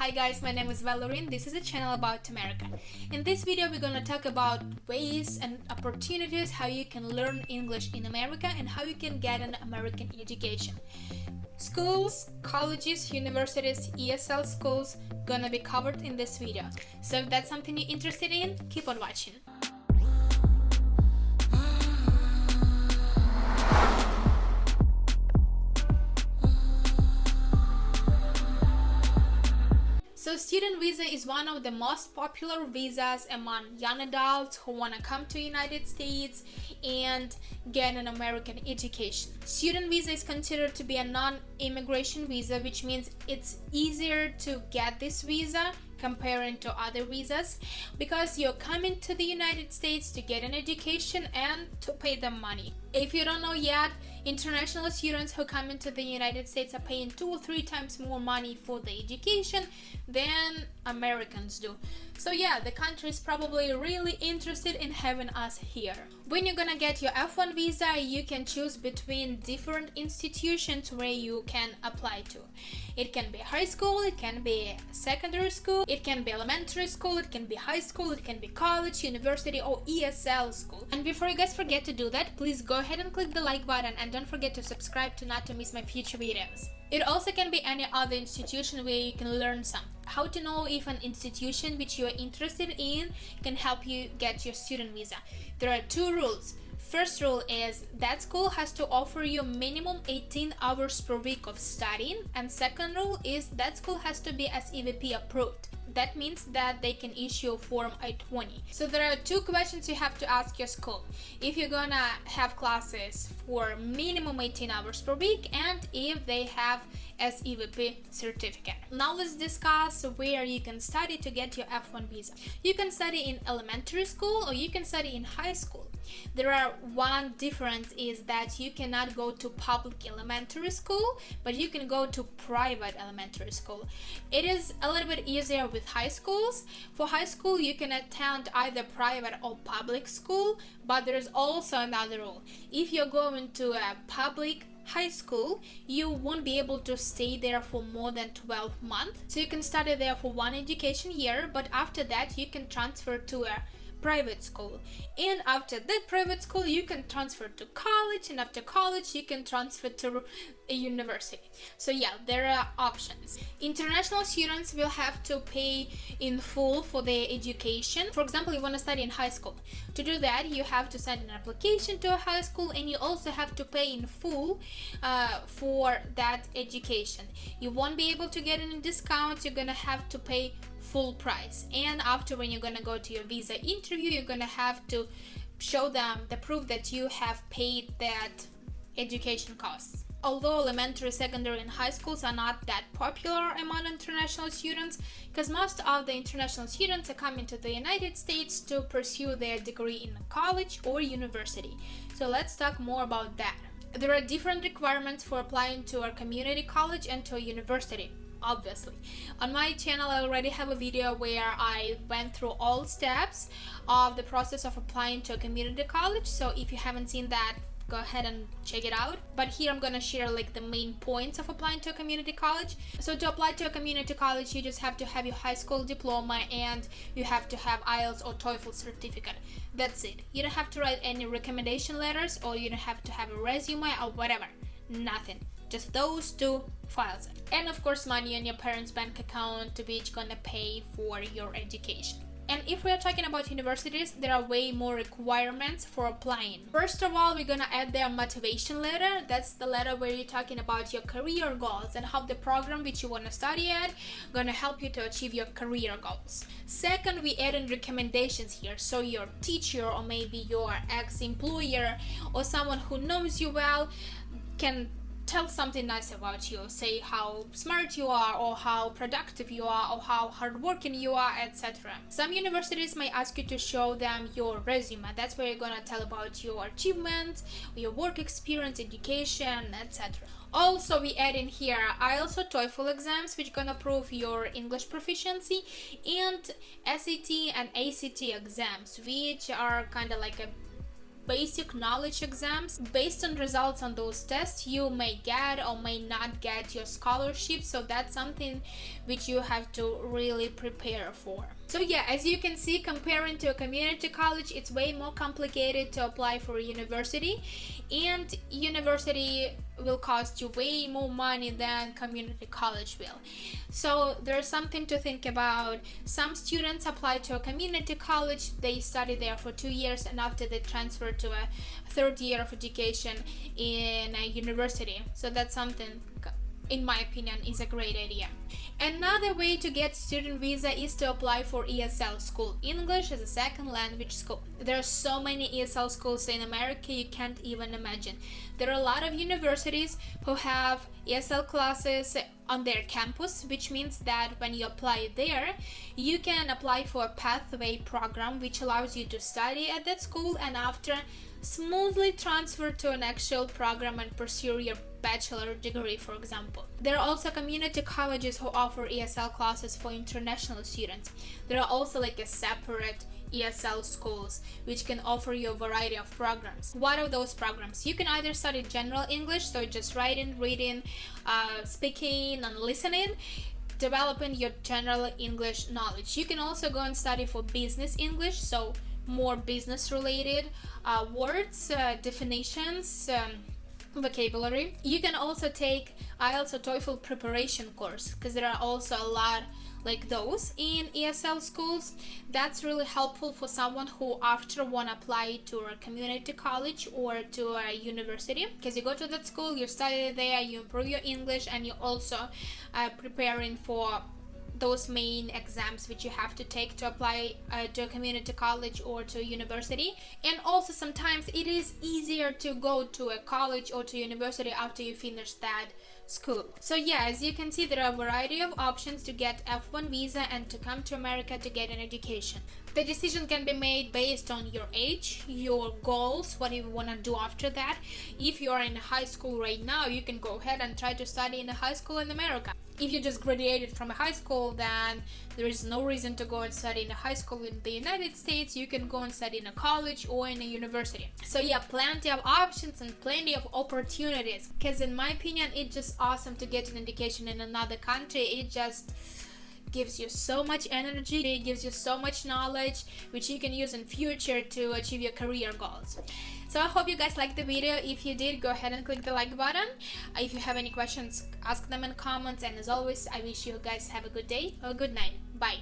Hi guys, my name is Valerie. This is a channel about America. In this video we're gonna talk about ways and opportunities how you can learn English in America and how you can get an American education. Schools, colleges, universities, ESL schools gonna be covered in this video. So if that's something you're interested in, keep on watching. So student visa is one of the most popular visas among young adults who want to come to United States and get an American education. Student visa is considered to be a non-immigration visa, which means it's easier to get this visa comparing to other visas because you're coming to the United States to get an education and to pay them money. If you don't know yet, international students who come into the United States are paying 2 or 3 times more money for the education than Americans do. So yeah, the country is probably really interested in having us here. When you're gonna get your F1 visa, you can choose between different institutions where you can apply to. It can be high school, it can be secondary school, it can be elementary school, it can be high school, it can be college, university, or ESL school. And before you guys forget to do that, please go ahead and click the like button and don't forget to subscribe to not to miss my future videos. It also can be any other institution where you can learn something. How to know if an institution which you are interested in can help you get your student visa. There are 2 rules. First rule is that school has to offer you minimum 18 hours per week of studying, and second rule is that school has to be SEVP approved. That means that they can issue Form I-20. So there are 2 questions you have to ask your school. If you're gonna have classes for minimum 18 hours per week and if they have SEVP certificate. Now let's discuss where you can study to get your F1 visa. You can study in elementary school or you can study in high school. There are one difference is that you cannot go to public elementary school, but you can go to private elementary school. It is a little bit easier with high schools. For high school, you can attend either private or public school, but there is also another rule. If you're going to a public high school, you won't be able to stay there for more than 12 months. So you can study there for 1 education year, but after that you can transfer to a private school, and after that private school you can transfer to college, and after college you can transfer to a university. So yeah, there are options. International students will have to pay in full for their education. For example, you want to study in high school. To do that, you have to send an application to a high school, and you also have to pay in full for that education. You won't be able to get any discounts. You're gonna have to pay full price, and after, when you're gonna go to your visa interview, you're gonna have to show them the proof that you have paid that education costs. Although elementary, secondary, and high schools are not that popular among international students, because most of the international students are coming to the United States to pursue their degree in college or university. So let's talk more about that. There are different requirements for applying to a community college and to a university. Obviously, on my channel I already have a video where I went through all steps of the process of applying to a community college, so if you haven't seen that, go ahead and check it out. But here I'm gonna share like the main points of applying to a community college. So to apply to a community college, you just have to have your high school diploma and you have to have IELTS or TOEFL certificate. That's it. You don't have to write any recommendation letters, or you don't have to have a resume or whatever. Nothing. Just those 2 files, and of course money on your parents' bank account to which gonna pay for your education. And if we are talking about universities, there are way more requirements for applying. First of all, we're gonna add their motivation letter. That's the letter where you're talking about your career goals and how the program which you want to study at gonna help you to achieve your career goals. Second, we add in recommendations here, so your teacher or maybe your ex-employer or someone who knows you well can tell something nice about you, say how smart you are or how productive you are or how hardworking you are, etc. Some universities may ask you to show them your resume. That's where you're gonna tell about your achievements, your work experience, education, etc. Also, we add in here IELTS or TOEFL exams, which gonna prove your English proficiency, and SAT and ACT exams, which are kind of like a basic knowledge exams. Based on results on those tests, you may get or may not get your scholarship, so that's something which you have to really prepare for. So yeah, as you can see, comparing to a community college, it's way more complicated to apply for a university, and university will cost you way more money than community college will. So there's something to think about. Some students apply to a community college, they study there for 2 years, and after they transfer to a third year of education in a university. So that's something, in my opinion, is a great idea. Another way to get student visa is to apply for ESL school, English as a second language school. There are so many ESL schools in America you can't even imagine. There are a lot of universities who have ESL classes on their campus, which means that when you apply there, you can apply for a pathway program which allows you to study at that school and after smoothly transfer to an actual program and pursue your bachelor degree, for example. There are also community colleges who offer ESL classes for international students. There are also like a separate ESL schools which can offer you a variety of programs. What are those programs? You can either study general English, so just writing, reading, speaking and listening, developing your general English knowledge. You can also go and study for business English, so more business related words, definitions, vocabulary. You can also take IELTS or TOEFL preparation course, because there are also a lot like those in ESL schools. That's really helpful for someone who after want to apply to a community college or to a university, because you go to that school, you study there, you improve your English, and you also preparing for those main exams which you have to take to apply to a community college or to a university. And also sometimes it is easier to go to a college or to university after you finish that school. So yeah, as you can see, there are a variety of options to get F1 visa and to come to America to get an education. The decision can be made based on your age, your goals, what you want to do after that. If you are in high school right now, you can go ahead and try to study in a high school in America. If you just graduated from a high school, then there is no reason to go and study in a high school in the United States. You can go and study in a college or in a university. So yeah, plenty of options and plenty of opportunities, because in my opinion, it's just awesome to get an education in another country. It just gives you so much energy, it gives you so much knowledge which you can use in future to achieve your career goals. So I hope you guys liked the video. If you did, go ahead and click the like button. If you have any questions, ask them in comments, and as always, I wish you guys have a good day or a good night. Bye.